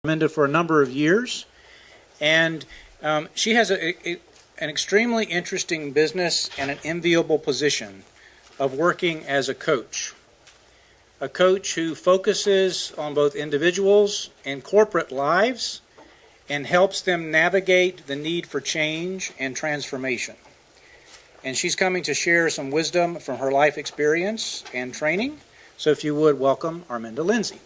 Arminda for a number of years, and she has an extremely interesting business and an enviable position of working as a coach who focuses on both individuals and corporate lives and helps them navigate the need for change and transformation. And she's coming to share some wisdom from her life experience and training. So if you would, welcome Arminda Lindsay.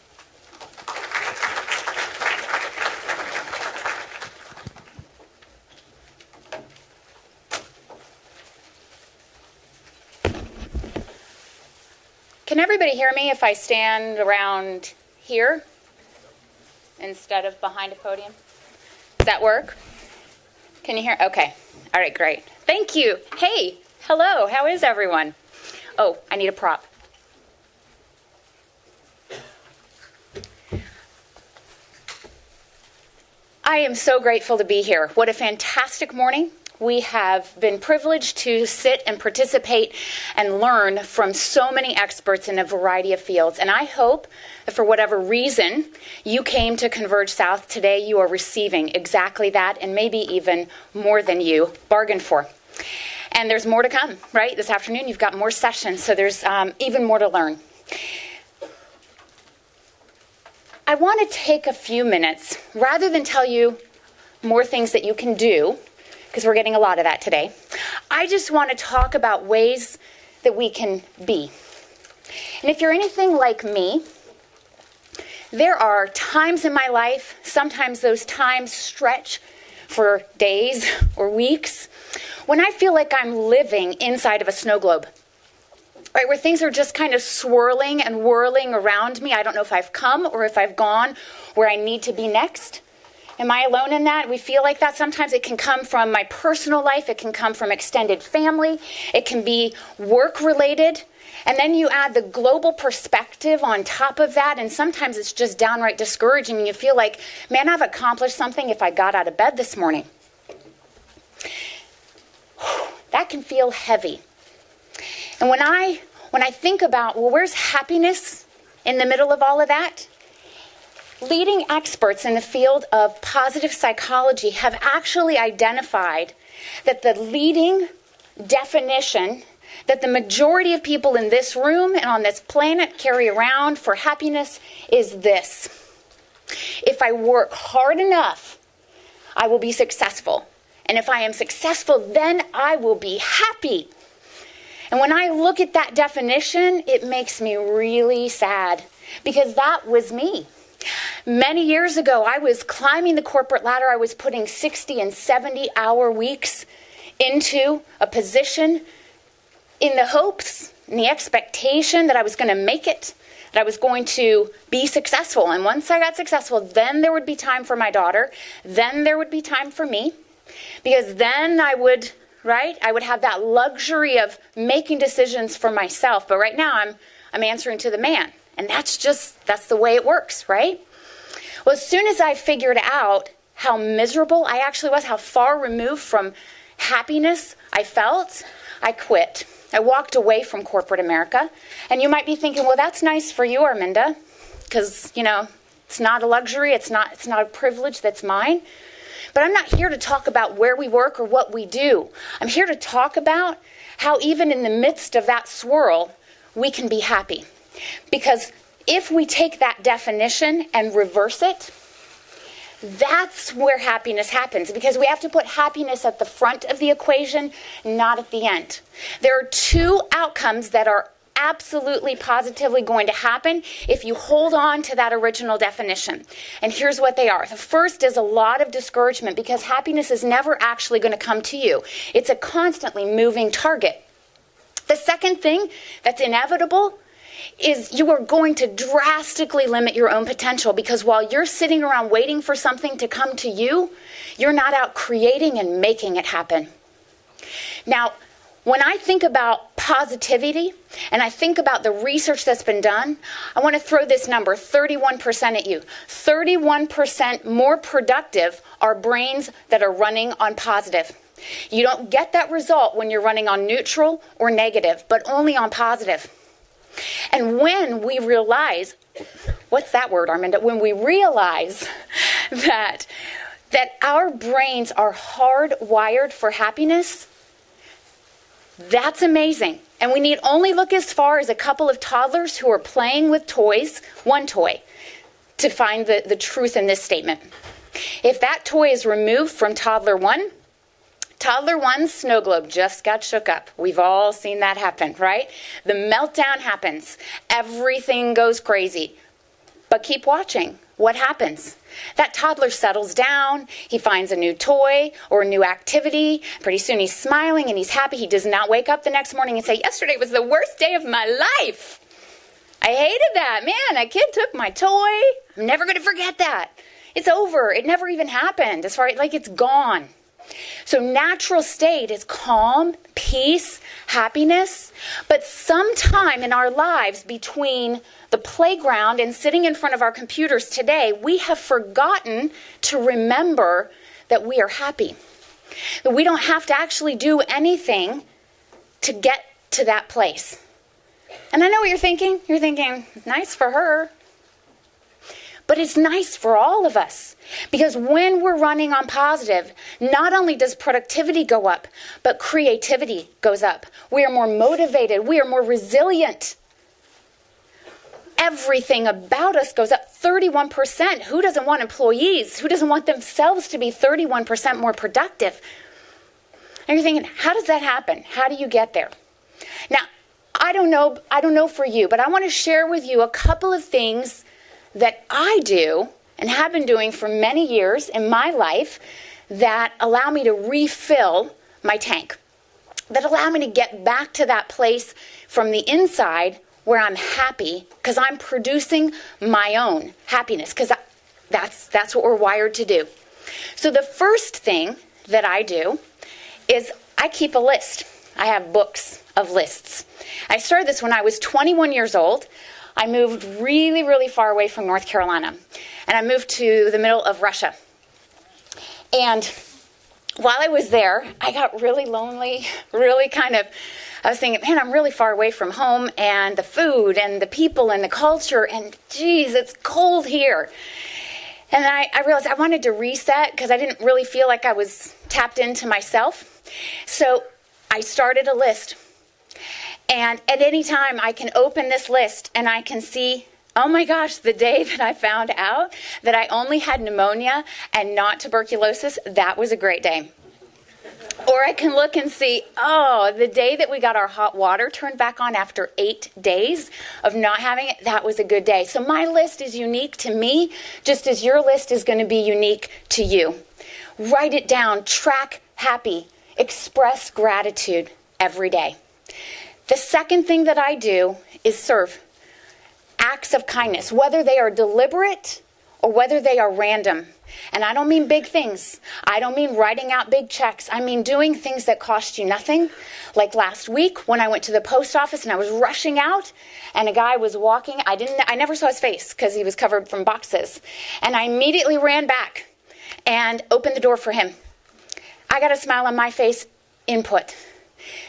Can everybody hear me if I stand around here instead of behind a podium? Does that work? Can you hear? Okay. All right, great. Thank you. Hey, hello. How is everyone? Oh, I need a prop. I am so grateful to be here. What a fantastic morning. We have been privileged to sit and participate and learn from so many experts in a variety of fields. And I hope that for whatever reason you came to ConvergeSouth today, you are receiving exactly that and maybe even more than you bargained for. And there's more to come, right? This afternoon you've got more sessions, so there's even more to learn. I want to take a few minutes, rather than tell you more things that you can do, because we're getting a lot of that today. I just want to talk about ways that we can be. And if you're anything like me, there are times in my life, sometimes those times stretch for days or weeks, when I feel like I'm living inside of a snow globe. Right, where things are just kind of swirling and whirling around me. I don't know if I've come or if I've gone where I need to be next. Am I alone in that? We feel like that. Sometimes it can come from my personal life. It can come from extended family. It can be work-related. And then you add the global perspective on top of that, and sometimes it's just downright discouraging, and you feel like, man, I've accomplished something if I got out of bed this morning. That can feel heavy. And when I think about, well, where's happiness in the middle of all of that? Leading experts in the field of positive psychology have actually identified that the leading definition that the majority of people in this room and on this planet carry around for happiness is this: if I work hard enough, I will be successful. And if I am successful, then I will be happy. And when I look at that definition, it makes me really sad, because that was me. Many years ago, I was climbing the corporate ladder. I was putting 60 and 70-hour weeks into a position in the hopes and the expectation that I was going to make it, that I was going to be successful. And once I got successful, then there would be time for my daughter. Then there would be time for me, because then I would have that luxury of making decisions for myself. But right now, I'm answering to the man. And that's the way it works, right? Well, as soon as I figured out how miserable I actually was, how far removed from happiness I felt, I quit. I walked away from corporate America. And you might be thinking, well, that's nice for you, Arminda, because, it's not a luxury, it's not a privilege that's mine. But I'm not here to talk about where we work or what we do. I'm here to talk about how even in the midst of that swirl, we can be happy. Because if we take that definition and reverse it, that's where happiness happens. Because we have to put happiness at the front of the equation, not at the end. There are two outcomes that are absolutely positively going to happen if you hold on to that original definition. And here's what they are. The first is a lot of discouragement, because happiness is never actually going to come to you. It's a constantly moving target. The second thing that's inevitable is you are going to drastically limit your own potential, because while you're sitting around waiting for something to come to you, you're not out creating and making it happen. Now, when I think about positivity and I think about the research that's been done, I want to throw this number, 31% at you. 31% more productive are brains that are running on positive. You don't get that result when you're running on neutral or negative, but only on positive. And when we realize, what's that word, Arminda? When we realize that our brains are hardwired for happiness, that's amazing. And we need only look as far as a couple of toddlers who are playing with toys, one toy, to find the truth in this statement. If that toy is removed from toddler one's snow globe just got shook up. We've all seen that happen, right? The meltdown happens. Everything goes crazy. But keep watching. What happens? That toddler settles down. He finds a new toy or a new activity. Pretty soon he's smiling and he's happy. He does not wake up the next morning and say, yesterday was the worst day of my life. I hated that. Man, that kid took my toy. I'm never going to forget that. It's over. It never even happened. As far like it's gone. So natural state is calm, peace, happiness. But sometime in our lives between the playground and sitting in front of our computers today, we have forgotten to remember that we are happy. That we don't have to actually do anything to get to that place. And I know what you're thinking. You're thinking, nice for her. But it's nice for all of us. Because when we're running on positive, not only does productivity go up, but creativity goes up. We are more motivated. We are more resilient. Everything about us goes up 31%. Who doesn't want employees? Who doesn't want themselves to be 31% more productive? And you're thinking, how does that happen? How do you get there? Now, I don't know for you, but I want to share with you a couple of things that I do and have been doing for many years in my life that allow me to refill my tank, that allow me to get back to that place from the inside where I'm happy because I'm producing my own happiness, because that's what we're wired to do. So the first thing that I do is I keep a list. I have books of lists. I started this when I was 21 years old. I moved really, really far away from North Carolina, and I moved to the middle of Russia. And while I was there, I got really lonely, I was thinking, man, I'm really far away from home and the food and the people and the culture, and geez, it's cold here. And then I realized I wanted to reset because I didn't really feel like I was tapped into myself. So I started a list. And at any time, I can open this list and I can see, oh my gosh, the day that I found out that I only had pneumonia and not tuberculosis, that was a great day. Or I can look and see, oh, the day that we got our hot water turned back on after 8 days of not having it, that was a good day. So my list is unique to me, just as your list is going to be unique to you. Write it down, track happy, express gratitude every day. The second thing that I do is serve. Acts of kindness, whether they are deliberate or whether they are random. And I don't mean big things. I don't mean writing out big checks. I mean doing things that cost you nothing. Like last week when I went to the post office and I was rushing out and a guy was walking. I never saw his face because he was covered from boxes. And I immediately ran back and opened the door for him. I got a smile on my face. Input.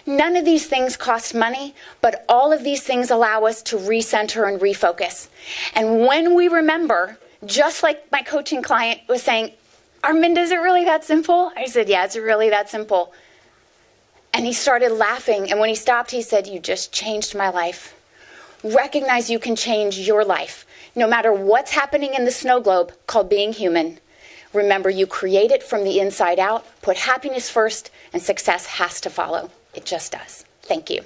None of these things cost money, but all of these things allow us to recenter and refocus. And when we remember, just like my coaching client was saying, Arminda, is it really that simple? I said, yeah, it's really that simple. And he started laughing. And when he stopped, he said, you just changed my life. Recognize you can change your life. No matter what's happening in the snow globe called being human, remember you create it from the inside out, put happiness first, and success has to follow. It just does. Thank you.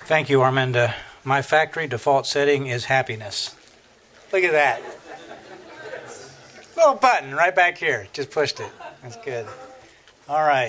Thank you, Arminda. My factory default setting is happiness. Look at that. Little button right back here. Just pushed it. That's good. All right.